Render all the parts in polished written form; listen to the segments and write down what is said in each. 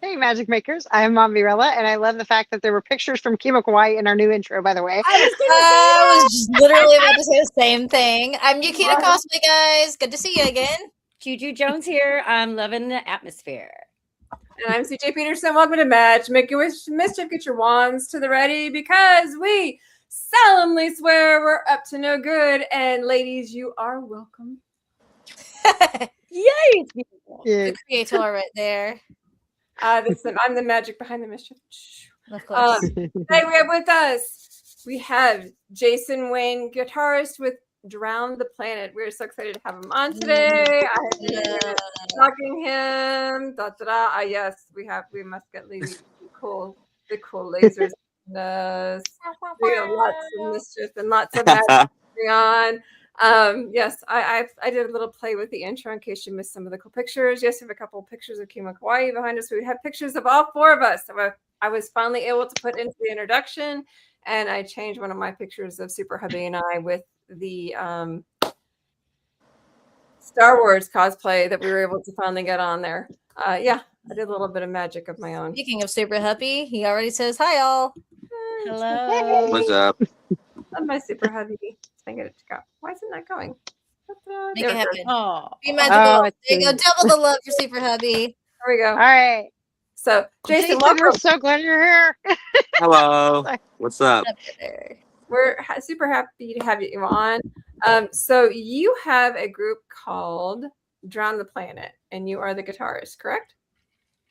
Hey, Magic Makers. I'm Mom Virella, and I love the fact that there were pictures from Kima Kawaii in our new intro, by the way. I was just literally about to say the same thing. I'm Yukita Cosplay, guys. Good to see you again. Juju Jones here. I'm loving the atmosphere. And I'm CJ Peterson. Welcome to Magic Making Mischief. Get your wands to the ready because we solemnly swear we're up to no good. And ladies, you are welcome. Yay! It's beautiful. The creator right there. I'm the magic behind the mischief. Of course. Today we have with us, we have Jason Wayne, guitarist with Drown the Planet. We're so excited to have him on today. I have been talking him. Yes, we must get the cool lasers. We have lots of mischief and lots of magic going on. Yes, I did a little play with the intro in case you missed some of the cool pictures. Yes, we have a couple of pictures of Kima Kawaii behind us. We have pictures of all four of us. So I was finally able to put into the introduction, and I changed one of my pictures of Super Hubby and I with the Star Wars cosplay that we were able to finally get on there. Yeah, I did a little bit of magic of my own. Speaking of Super Happy, he already says hi, y'all. Hello. What's up? Love my Super Hubby. Let's get it to go. Why isn't that going? Make it happen. Oh, Be magical. There you go. Double the love for Super Hubby. There we go. All right. So, Jason, we're welcome. so glad you're here. Hello. What's up? We're super happy to have you on. So you have a group called Drown the Planet, and you are the guitarist, correct?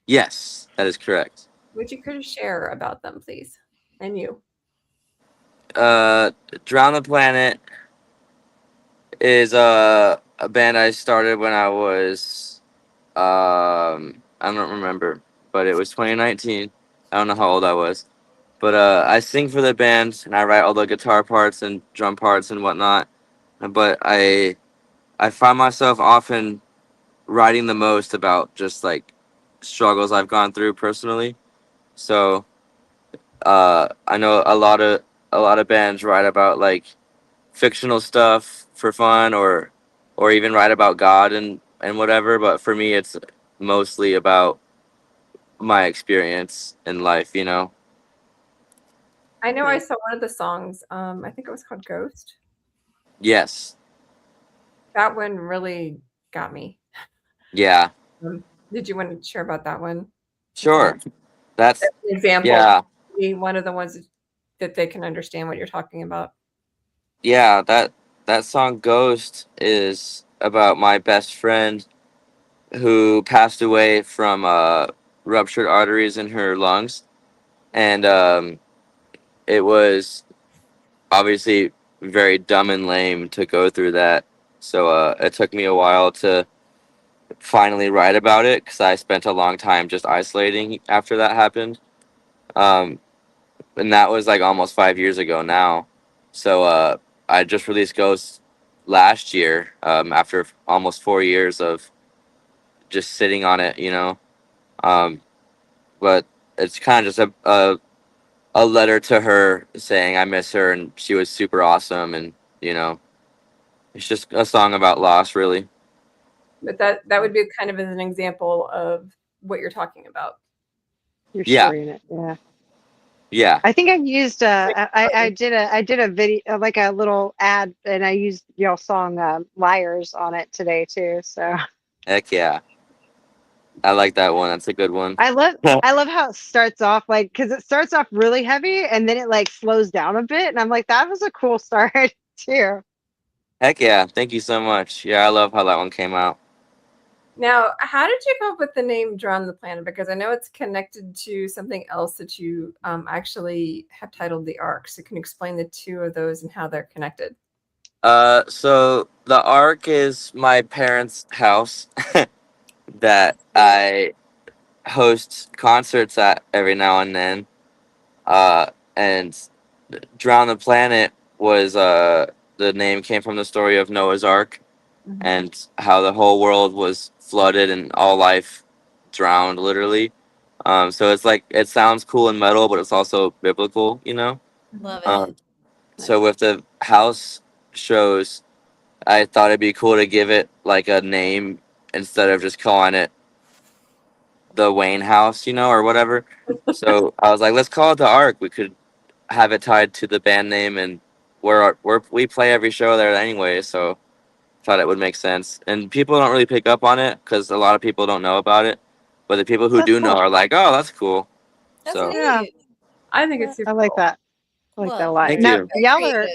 Yes, that is correct. Would you could share about them, please? And you. Drown the Planet is a band I started when I was I don't remember, but it was 2019. I don't know how old I was. But I sing for the band and I write all the guitar parts and drum parts and whatnot. But I find myself often writing the most about just like struggles I've gone through personally. So I know a lot of bands write about like fictional stuff for fun or even write about God and whatever, but for me it's mostly about my experience in life, you know. I know I saw one of the songs. I think it was called Ghost. Yes. That one really got me. Yeah. Did you want to share about that one? Sure. That's an example. Yeah. One of the ones that they can understand what you're talking about. Yeah, that song Ghost is about my best friend who passed away from ruptured arteries in her lungs. And it was obviously very dumb and lame to go through that. So it took me a while to finally write about it because I spent a long time just isolating after that happened. And that was like almost 5 years ago now. So I just released Ghost last year after almost 4 years of just sitting on it, you know. But it's kind of just a letter to her saying I miss her and she was super awesome, and you know, it's just a song about loss, really. But that would be kind of as an example of what you're talking about. You're sharing it, yeah. Yeah. I think I used I did a video, like a little ad, and I used y'all song "Liars" on it today too. So. Heck yeah. I like that one. That's a good one. I love how it starts off, like, because it starts off really heavy and then it like slows down a bit, and I'm like, that was a cool start too. Heck yeah. Thank you so much. Yeah, I love how that one came out. Now, how did you come up with the name Drown the Planet? Because I know it's connected to something else that you actually have titled The Ark. So can you explain the two of those and how they're connected? So the Ark is my parents' house that I host concerts at every now and then. And Drown the Planet was the name came from the story of Noah's Ark. Mm-hmm. And how the whole world was flooded and all life drowned, literally. So it's like, it sounds cool and metal, but it's also biblical, you know? Love it. So with the house shows, I thought it'd be cool to give it like a name instead of just calling it the Wayne house, or whatever. So I was like, let's call it the Ark. We could have it tied to the band name, and we play every show there anyway, so thought it would make sense. And people don't really pick up on it because a lot of people don't know about it, but the people who That's do know cool. are like, oh, that's cool. That's So neat. Yeah. I think it's super I like cool. that. I like that a lot. Thank Now, you. Very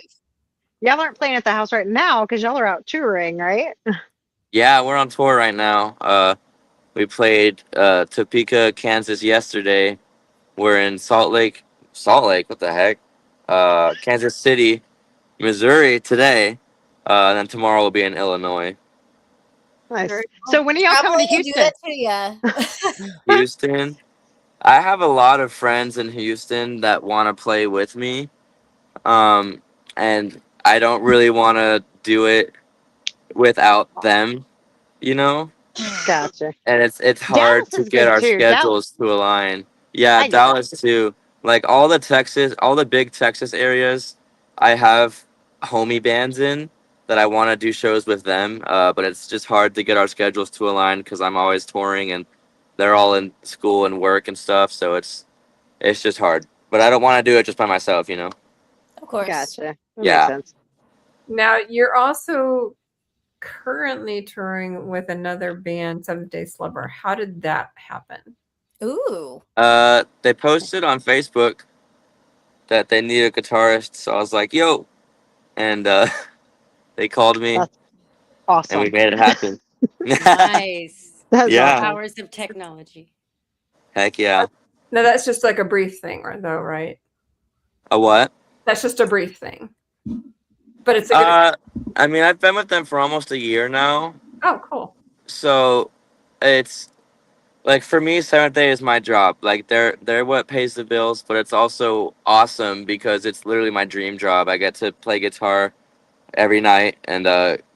y'all aren't playing at the house right now because y'all are out touring, right? Yeah, we're on tour right now. We played Topeka, Kansas yesterday. We're in Salt Lake, what the heck? Kansas City, Missouri today. And then tomorrow we'll be in Illinois. Nice. Very So when are y'all coming to Probably do Houston? that too, yeah. Houston. I have a lot of friends in Houston that want to play with me. And I don't really want to do it without them, Gotcha. and it's hard Dallas to is get big our too. Dallas. schedules to align. Yeah, I get that. Dallas too. Like all the big Texas areas, I have homie bands in that I want to do shows with them. But it's just hard to get our schedules to align because I'm always touring and they're all in school and work and stuff. So it's just hard. But I don't want to do it just by myself. Of course. Gotcha. That Yeah. makes sense. Now you're also currently touring with another band, Seventh Day Slumber. How did that happen? Ooh. They posted on Facebook that they need a guitarist, so I was like, "Yo," and they called me, That's and awesome. we made it happen. Nice. That's Yeah. awesome. Powers of technology. Heck yeah! Now that's just like a brief thing, though, right? A what? That's just a brief thing. But it's a good. I mean, I've been with them for almost a year now, Oh, cool. so it's like for me, Seventh Day is my job. Like they're what pays the bills, but it's also awesome because it's literally my dream job. I get to play guitar every night and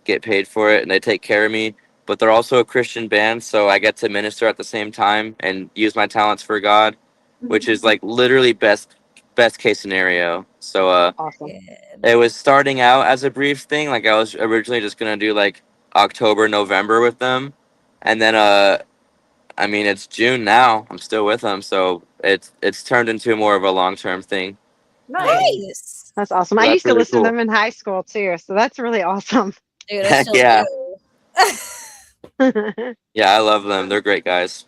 get paid for it, and they take care of me. But they're also a Christian band, so I get to minister at the same time and use my talents for God, which is like literally best case scenario. So Awesome. it was starting out as a brief thing. Like I was originally just gonna do like October, November with them, and then I mean it's June now. I'm still with them, so it's turned into more of a long-term thing. Nice. That's awesome. So I that's used to really listen cool. to them in high school too, so that's really awesome. Dude, I Heck still yeah. do. Yeah, I love them. They're great guys.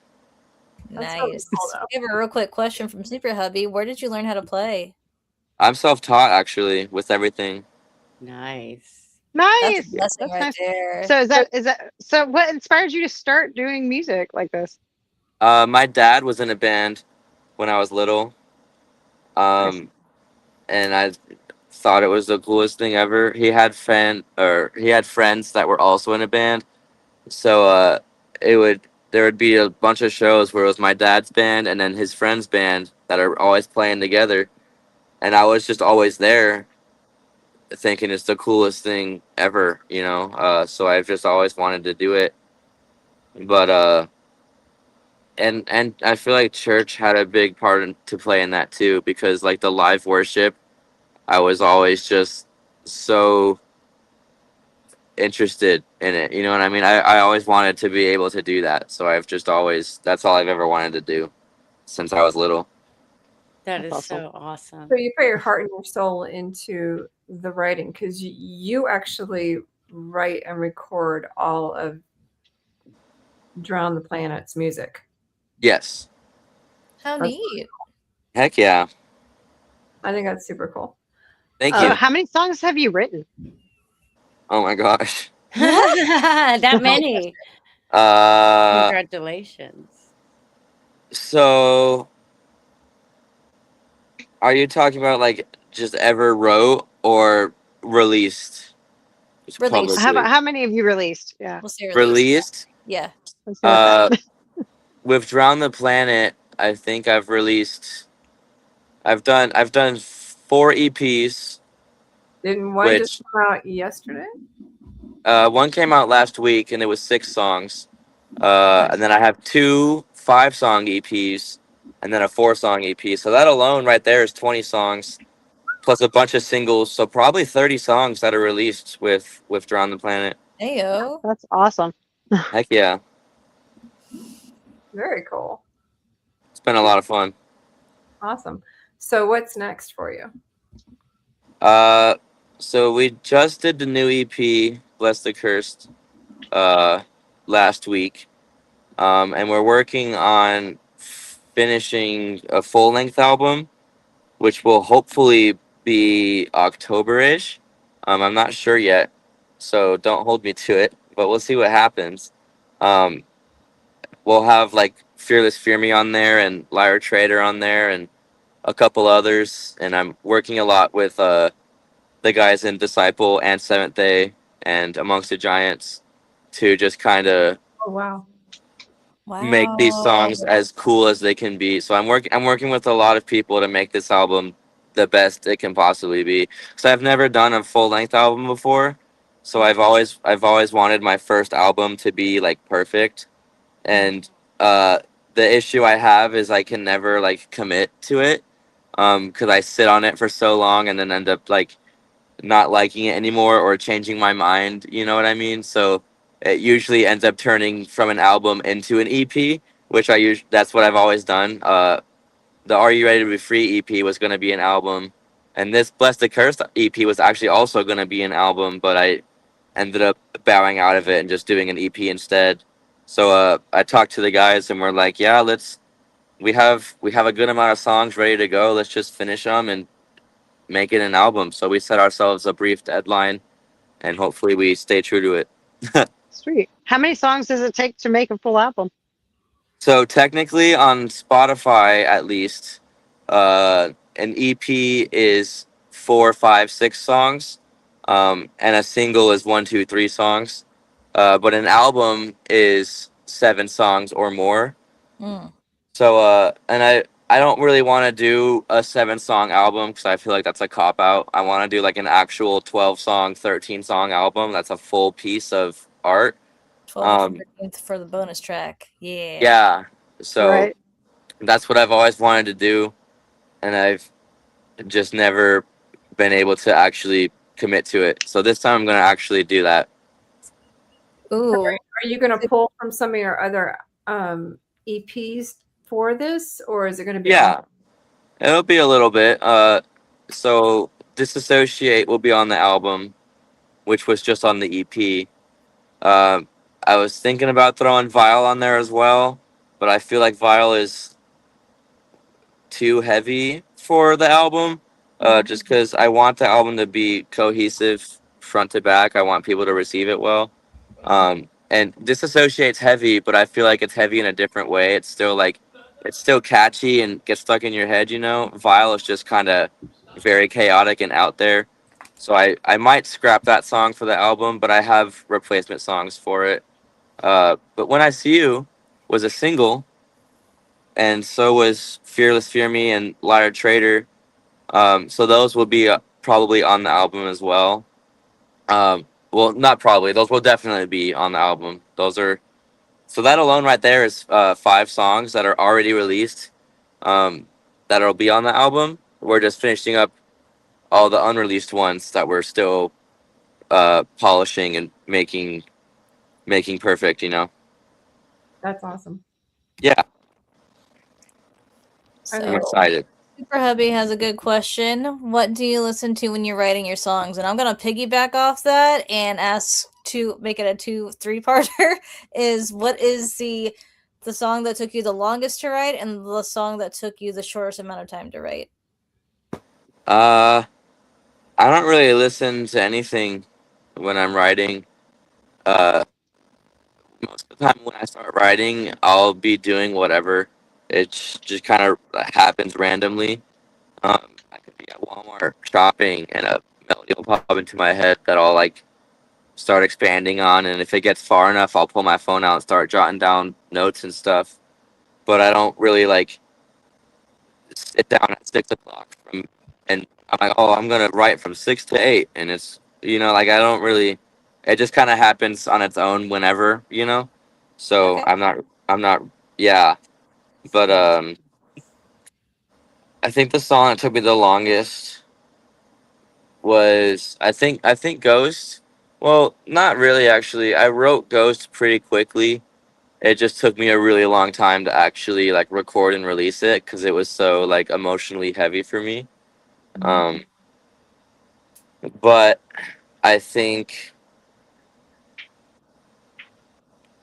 That's really Nice. cool, though. We have a real quick question from Super Hubby. Where did you learn how to play? I'm self-taught actually with everything. Nice. That's Nice. a blessing right nice. there. So is that so? What inspired you to start doing music like this? My dad was in a band when I was little, Nice. and I thought it was the coolest thing ever. He had friends that were also in a band, so there would be a bunch of shows where it was my dad's band and then his friend's band that are always playing together, and I was just always there, thinking it's the coolest thing ever, So I've just always wanted to do it, but and I feel like church had a big to play in that too, because like the live worship, I was always just so interested in it. You know what I mean? I always wanted to be able to do that. So that's all I've ever wanted to do since I was little. That That's is awesome. so awesome. So you put your heart and your soul into the writing because you actually write and record all of Drown the Planet's music. Yes. How neat. Heck yeah. I think that's super cool. Thank So you. how many songs have you written? Oh my gosh. That many. Congratulations. So are you talking about like just ever wrote or released? Just Released. publicly? How many have you released? Yeah. We'll say Released? Yeah. Let's go with that. With Drown the Planet, I think I've done 4 EPs. Didn't one just come out yesterday? One came out last week and it was 6 songs. And then I have 2 5-song EPs and then a 4-song EP. So that alone right there is 20 songs plus a bunch of singles. So probably 30 songs that are released with Drown the Planet. Heyo. That's awesome. Heck yeah. Very cool. been a lot of fun. Awesome. So what's next for you? So we just did the new EP, Bless the Cursed, last week. And we're working on finishing a full length album, which will hopefully be October-ish. I'm not sure yet, so don't hold me to it, but we'll see what happens. Um, we'll have like Fearless Fear Me on there and Liar Trader on there and a couple others, and I'm working a lot with the guys in Disciple and Seventh Day and Amongst the Giants to just kind of Oh wow. make these songs Wow. as cool as they can be. So I'm working with a lot of people to make this album the best it can possibly be. Because I've never done a full length album before, so I've always wanted my first album to be like perfect. And the issue I have is I can never like commit to it, because I sit on it for so long and then end up like not liking it anymore or changing my mind. You know what I mean? So it usually ends up turning from an album into an EP, which that's what I've always done. The Are You Ready to Be Free EP was going to be an album, and this Bless the Curse EP was actually also going to be an album, but I ended up bowing out of it and just doing an EP instead. So I talked to the guys and we're like, yeah, we have a good amount of songs ready to go. Let's just finish them and make it an album. So we set ourselves a brief deadline, and hopefully we stay true to it. Sweet. How many songs does it take to make a full album? So technically, on Spotify at least, an EP is 4, 5, 6 songs, and a single is 1, 2, 3 songs. But an album is 7 songs or more. Mm. So, and I don't really want to do a 7-song album because I feel like that's a cop out. I want to do like an actual 12-song, 13-song album. That's a full piece of art. 12th and 13th for the bonus track. Yeah. Yeah. So Right. that's what I've always wanted to do, and I've just never been able to actually commit to it. So this time I'm going to actually do that. Ooh. Are you going to pull from some of your other EPs for this, or is it going to be? Yeah. It'll be a little bit. So Disassociate will be on the album, which was just on the EP. I was thinking about throwing Vile on there as well, but I feel like Vile is too heavy for the album. Just because I want the album to be cohesive front to back. I want people to receive it well. And Disassociate's heavy, but I feel like it's heavy in a different way. It's still catchy and gets stuck in your head, you know. Vile is just kind of very chaotic and out there. So I might scrap that song for the album, but I have replacement songs for it. But When I See You was a single, and so was Fearless Fear Me and Liar Trader. So those will be probably on the album as well. Well, not probably. Those will definitely be on the album. So that alone right there is 5 songs that are already released, that'll be on the album. We're just finishing up all the unreleased ones that we're still polishing and making perfect, you know. That's awesome. Yeah, So, I'm excited. Super Hubby has a good question. What do you listen to when you're writing your songs? And I'm gonna piggyback off that and ask to make it a 2-3-parter. Is what is the song that took you the longest to write and the song that took you the shortest amount of time to write? I don't really listen to anything when I'm writing. Most of the time when I start writing, I'll be doing whatever. It just kind of happens randomly. I could be at Walmart shopping, and a melody will pop into my head that I'll like start expanding on. And if it gets far enough, I'll pull my phone out and start jotting down notes and stuff. But I don't really like sit down at 6 o'clock and I'm like, oh, I'm gonna write from 6 to 8, and it's like I don't really. It just kind of happens on its own whenever, you know. So Okay. I'm not. Yeah, but I think the song that took me the longest was I think Ghost. Well, not really actually. I wrote Ghost pretty quickly. it just took me a really long time to actually like record and release it because it was so like emotionally heavy for me. Um, but I think,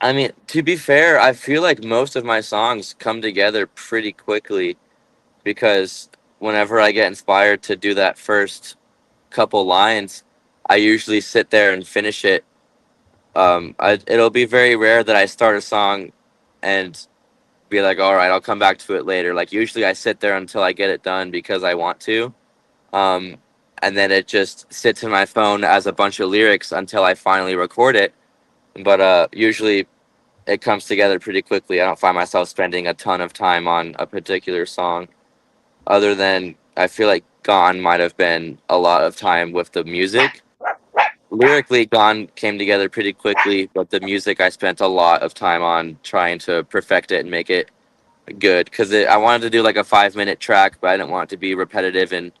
I mean, to be fair, I feel like most of my songs come together pretty quickly because whenever I get inspired to do that first couple lines, I usually sit there and finish it. It'll be very rare that I start a song and be like, all right, I'll come back to it later. Like usually I sit there until I get it done because I want to. Um, and then it just sits in my phone as a bunch of lyrics until I finally record it. But usually it comes together pretty quickly. I don't find myself spending a ton of time on a particular song, other than I feel like Gone might have been a lot of time with the music. Lyrically, Gone came together pretty quickly, but the music I spent a lot of time on trying to perfect it and make it good because I wanted to do like a 5 minute track, but I didn't want it to be repetitive and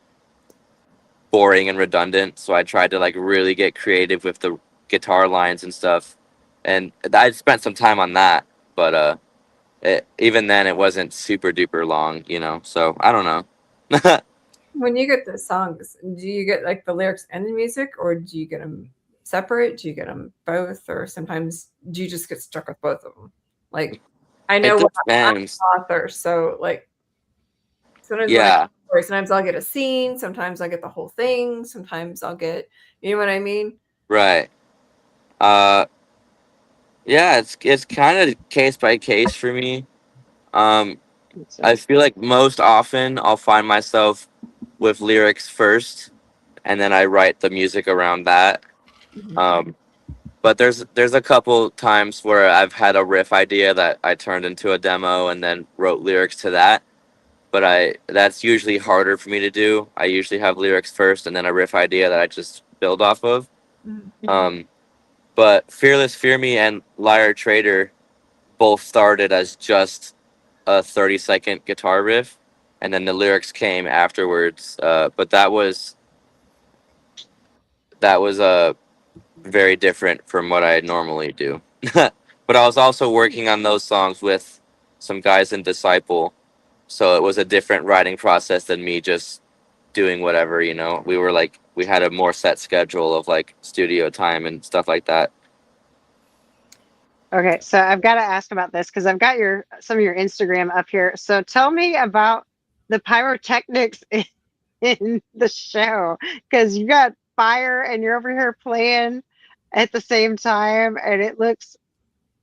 boring and redundant. So I tried to like really get creative with the guitar lines and stuff, and I spent some time on that. But even then, it wasn't super duper long, you know. So I don't know. When you get the songs, do you get like the lyrics and the music, or do you get them separate? Do you get them both, or sometimes do you just get stuck with both of them? Like, I know It I'm an depends. author, so like sometimes when I Yeah, or sometimes I'll get a scene, sometimes I'll get the whole thing, sometimes I'll get, you know what I mean? right. Uh, yeah, it's kind of case by case for me. Um, I feel like most often I'll find myself with lyrics first, and then I write the music around that. Um, but there's a couple times where I've had a riff idea that I turned into a demo and then wrote lyrics to that. But that's usually harder for me to do. I usually have lyrics first and then a riff idea that I just build off of. Um, but Fearless Fear Me and Liar Trader both started as just a 30-second guitar riff, and then the lyrics came afterwards. But that was very different from what I normally do. But I was also working on those songs with some guys in Disciple, so it was a different writing process than me just doing whatever, you know. We had a more set schedule of like studio time and stuff like that. Okay, so I've got to ask about this because I've got some of your Instagram up here. So tell me about the pyrotechnics in the show because you got fire and you're over here playing at the same time, and it looks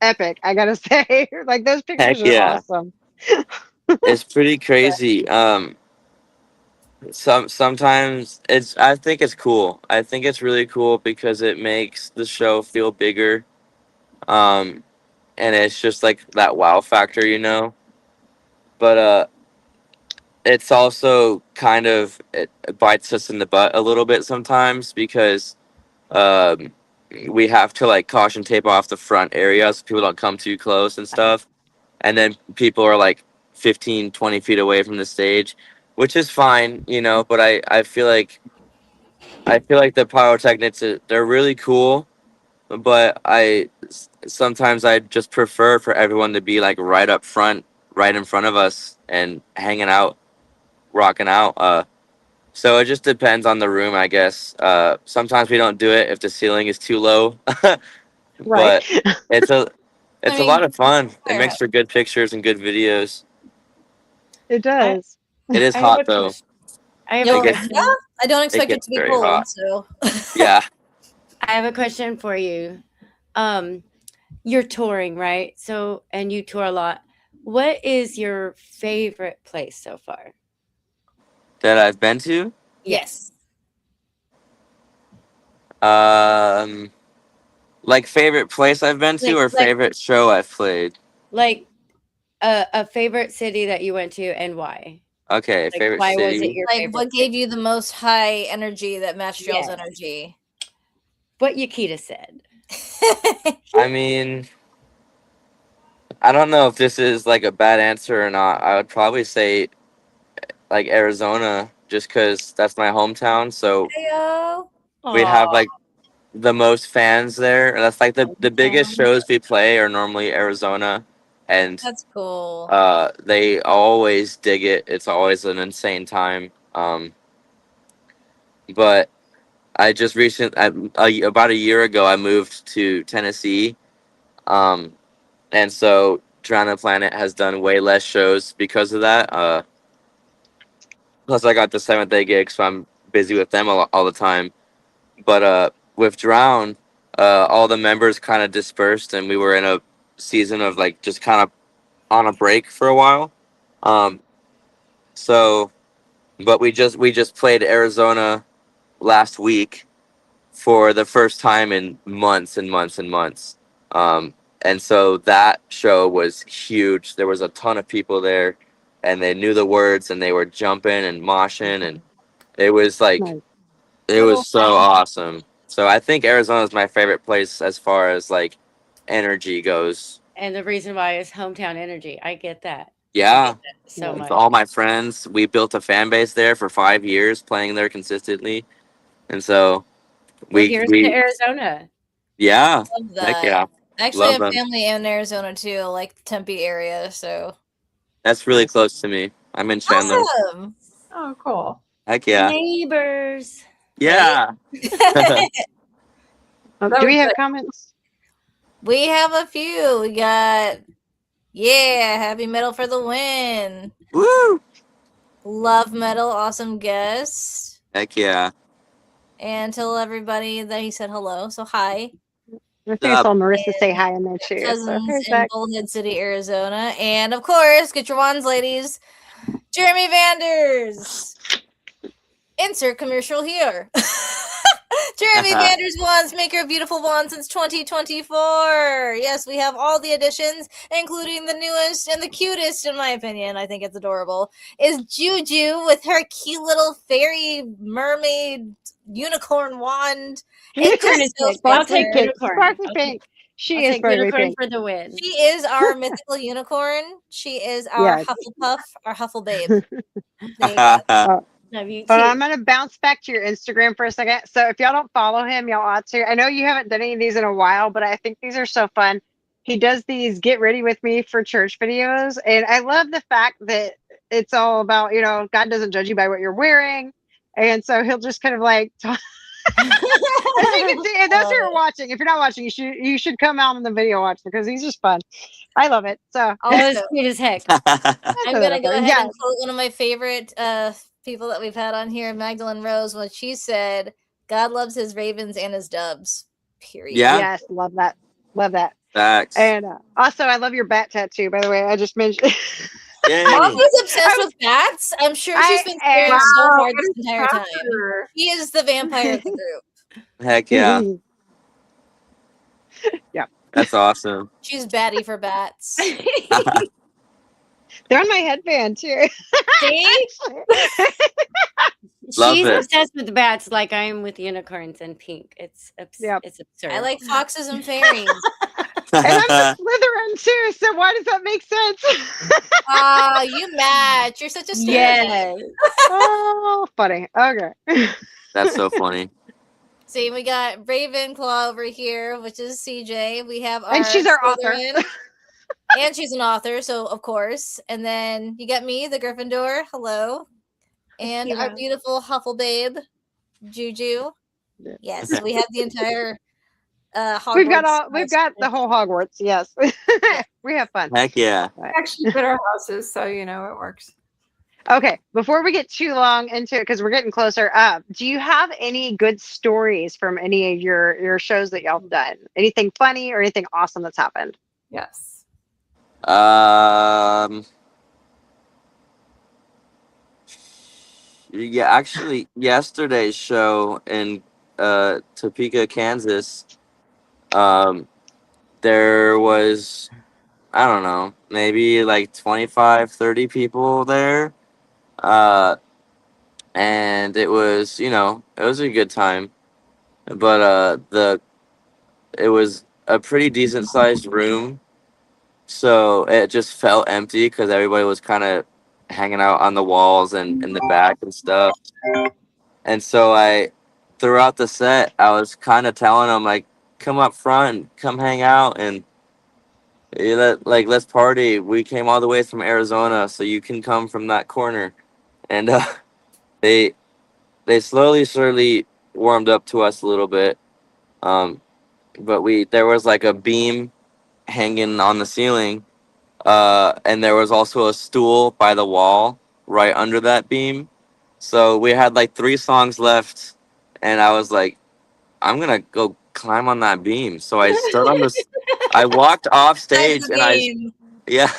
epic. I gotta say, like those Heck pictures are yeah. awesome. It's pretty crazy. Sometimes I think it's cool. I think it's really cool because it makes the show feel bigger. Um, and it's just like that wow factor, you know. But it's also kind of it bites us in the butt a little bit sometimes because um we have to like caution tape off the front area so people don't come too close and stuff. And then people are like 15, 20 feet away from the stage, which is fine, you know, but I feel like the pyrotechnics they're really cool, but sometimes I just prefer for everyone to be like right up front, right in front of us and hanging out, rocking out. So it just depends on the room, I guess. Sometimes we don't do it if the ceiling is too low, Right. but it's a I it's a mean, lot of fun. It fire makes for good pictures and good videos. It I, does. It is I have hot a though. question. I have yeah, a It gets question. I don't it expect it gets to be very cold, hot. so Yeah. I have a question for you. Um, you're touring, right? So, and you tour a lot. What is your favorite place so far? That I've been to. yes. Um, like favorite place I've been to Like, or like, favorite show I've played. like a favorite city that you went to and why? Okay, Like, favorite why was it city. your Like, favorite what gave city? you the most high energy that matched y'all's Yes. energy? What Yakita said. I mean, I don't know if this is like a bad answer or not. I would probably say like Arizona, just because that's my hometown. So Heyo. we have Aw, like the most fans there. That's like the biggest hometown. shows we play are normally Arizona. and That's cool. they always dig it. It's always an insane time. But I just about a year ago, I moved to Tennessee, and so Drown the Planet has done way less shows because of that. Plus, I got the Seventh Day gig, so I'm busy with them all the time. But with Drown, all the members kind of dispersed, and we were in a season of like just kind of on a break for a while. So, but we just played Arizona last week for the first time in months and months and months. And so that show was huge. There was a ton of people there, and they knew the words, and they were jumping and moshing, and it was like Nice. it was so awesome. So I think Arizona is my favorite place as far as like energy goes. And the reason why is hometown energy. I get that. Yeah, So Yeah. with much. all my friends, we built a fan base there for 5 years, playing there consistently, and so Well, we here's to we Arizona. yeah, Love heck that. yeah, I actually love have them. family in Arizona too, like the Tempe area. So That's really Nice. close to me. I'm in Chandler. awesome. Oh, cool. Heck yeah, Neighbors. yeah. Oh, That do we was have good. comments? We have a few. We got happy metal for the win. Woo! Love metal, awesome guest. Heck yeah. And tell everybody that he said hello. So hi. I think I Sup? saw Marissa say hi in there too. So Cousins hey, in Zach. Bullhead City, Arizona. And of course, get your wands, ladies. Jeremy Vanders. Insert commercial here. Jeremy Vanders Wands, maker of beautiful wands since 2024. Yes, we have all the editions, including the newest and the cutest, in my opinion. I think it's adorable. Is Juju with her cute little fairy mermaid unicorn wand. Unicorn is so big. I'll Sparkly take pink. unicorn. Sparkly I'll pink. She I'll is take sparkly unicorn pink. for the win. She is our mythical unicorn. She is our Yes. Hufflepuff, our Huffle babe. There you go. Love you But too. I'm going to bounce back to your Instagram for a second. So if y'all don't follow him, y'all ought to. I know you haven't done any of these in a while, but I think these are so fun. He does these get ready with me for church videos. And I love the fact that it's all about, God doesn't judge you by what you're wearing. And so he'll just kind of like talk. As you can see, if those who are watching, if you're not watching, you should come out in the video watch because he's just fun. I love it. So That was Also, cute as heck. I'm going to go ahead yeah. and quote one of my favorite people that we've had on here, Magdalene Rose, when she said, God loves his ravens and his doves. Period. Yeah. Yes, love that. Love that. Facts. And also, I love your bat tattoo, by the way. I just mentioned. Yay. Mom is obsessed with bats. I'm sure she's been staring so hard this entire time. She is the vampire of the group. Heck yeah. Yeah. That's awesome. She's batty for bats. They're on my headband, too. See? Love She's it. obsessed with bats like I am with unicorns and pink. It's Yep. it's absurd. I like foxes and fairies. And I'm a Slytherin, too, so why does that make sense? Oh, you match. You're such a stereotype. yes. Oh, funny. Okay. That's so funny. See, we got Ravenclaw over here, which is CJ. We have our And she's our author. Slytherin, and she's an author, so of course. And then you got me, the Gryffindor. Hello. And our beautiful Huffle babe, Juju. Yeah. Yes, we have the entire Hogwarts. We've got the whole Hogwarts. Yes. We have fun. Heck yeah. Actually, fit our houses, so it works. Okay, before we get too long into it, because we're getting closer up, do you have any good stories from any of your shows that y'all have done? Anything funny or anything awesome that's happened? Yes. Yeah, actually, yesterday's show in Topeka, Kansas, there was, I don't know, maybe like 25, 30 people there. And it was, it was a good time. But it was a pretty decent sized room. So it just felt empty because everybody was kind of hanging out on the walls and in the back and stuff. And so throughout the set, I was kind of telling them, like, come up front and come hang out. And let's party. We came all the way from Arizona, so you can come from that corner. And they they slowly warmed up to us a little bit. Um, but there was like a beam hanging on the ceiling, and there was also a stool by the wall right under that beam. So we had like 3 songs left, and I was like, I'm gonna go climb on that beam. So I stood on this. I walked off stage, and yeah,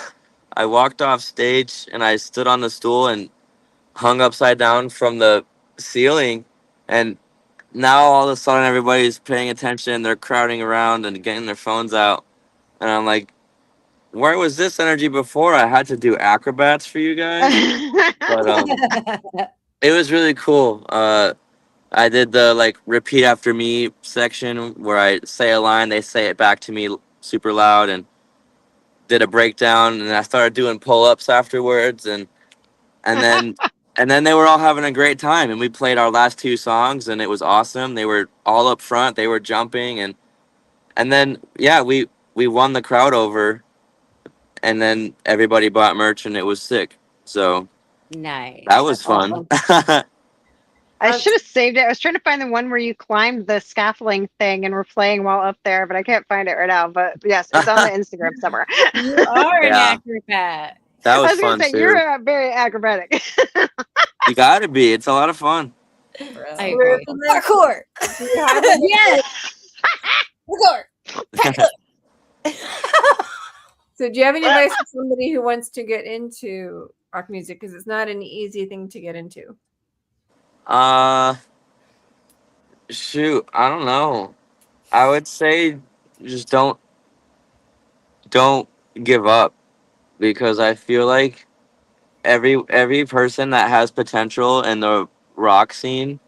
I walked off stage, and I stood on the stool and hung upside down from the ceiling, and now all of a sudden everybody's paying attention. They're crowding around and getting their phones out, and I'm like, where was this energy before? I had to do acrobats for you guys, but it was really cool. I did the like repeat after me section where I say a line, they say it back to me super loud, and did a breakdown, and I started doing pull-ups afterwards, and then and then they were all having a great time, and we played our last 2 songs, and it was awesome. They were all up front, they were jumping, and then yeah, we won the crowd over, and then everybody bought merch, and it was sick. So Nice. that was fun. I should have saved it. I was trying to find the one where you climbed the scaffolding thing and were playing while up there, but I can't find it right now. But yes, it's on the Instagram somewhere. You are an Yeah. acrobat. That I was was going fun to say, too. you're very acrobatic. You gotta be. It's a lot of fun. I agree. Parkour. Do you have any- Yes. Parkour. So do you have any advice for somebody who wants to get into rock music? Because it's not an easy thing to get into. Shoot, I don't know. I would say just don't give up, because I feel like every person that has potential in the rock scene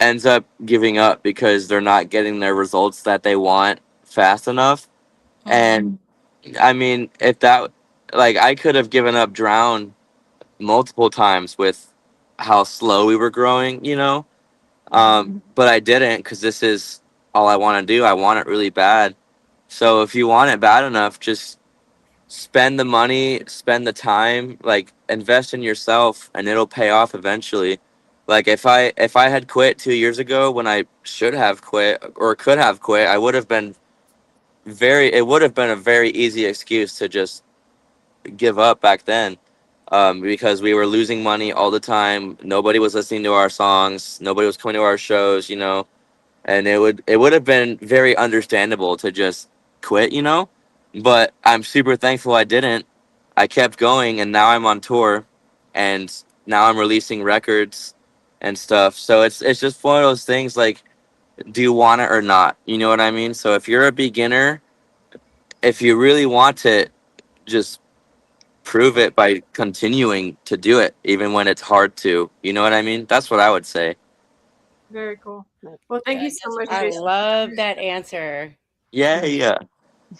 ends up giving up because they're not getting their results that they want fast enough. And I mean, if that, like, I could have given up Drown multiple times with how slow we were growing, you know. But I didn't, because this is all I want to do. I want it really bad. So if you want it bad enough, just spend the money, spend the time, like invest in yourself, and it'll pay off eventually. Like if I had quit 2 years ago when I should have quit or could have quit, I would have been it would have been a very easy excuse to just give up back then, because we were losing money all the time. Nobody was listening to our songs. Nobody was coming to our shows, you know, and it would have been very understandable to just quit, you know. But I'm super thankful I didn't. I kept going, and now I'm on tour, and now I'm releasing records and stuff. So it's just one of those things, like, do you want it or not? You know what I mean? So if you're a beginner, if you really want it, just prove it by continuing to do it, even when it's hard to. You know what I mean? That's what I would say. Very cool. Well, thank you so much, I Jason. love that answer. Yeah.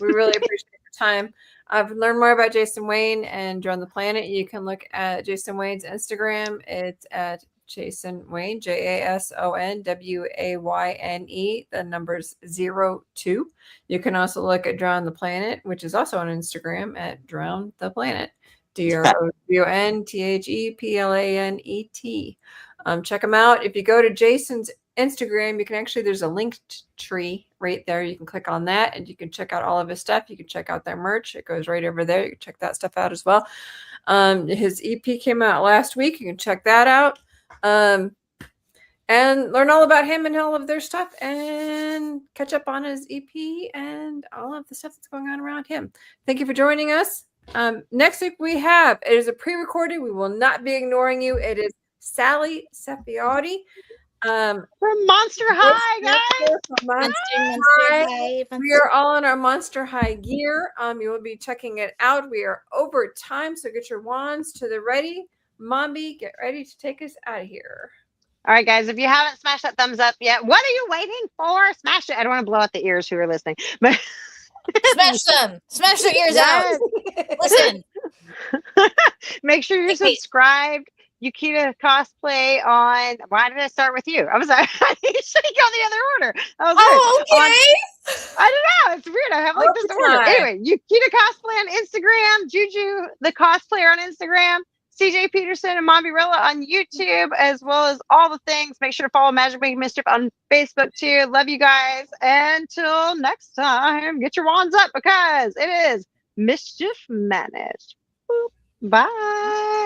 We really appreciate your time. I've learned more about Jason Wayne and Drone the Planet. You can look at Jason Wayne's Instagram. It's at Jason Wayne, JasonWayne. The number's 02. You can also look at Drown the Planet, which is also on Instagram at Drown the Planet. DROWNTHEPLANET. Check them out. If you go to Jason's Instagram, you can actually, there's a linked tree right there. You can click on that and you can check out all of his stuff. You can check out their merch. It goes right over there. You can check that stuff out as well. His EP came out last week. You can check that out. And learn all about him and all of their stuff and catch up on his EP and all of the stuff that's going on around him. Thank you for joining us. Next week it is a pre-recorded. We will not be ignoring you. It is Sally Sepiotti. From Monster High, guys. Monster High. We are all in our Monster High gear. You will be checking it out. We are over time, so get your wands to the ready. Mommy, get ready to take us out of here. All right, guys, if you haven't smashed that thumbs up yet, what are you waiting for? Smash it. I don't want to blow out the ears who are listening, but Smash them. Smash their ears out. Listen. Make sure you're subscribed. Yukita cosplay on. Why did I start with you? I was like, I usually go the other order. I was Oh, weird. okay. I don't know. It's weird. I have like All this the order. time. Anyway, Yukita cosplay on Instagram, Juju the cosplayer on Instagram, CJ Peterson and Mombirilla on YouTube, as well as all the things. Make sure to follow Magic Making Mischief on Facebook too. Love you guys. Until next time, get your wands up because it is mischief managed. Boop. Bye.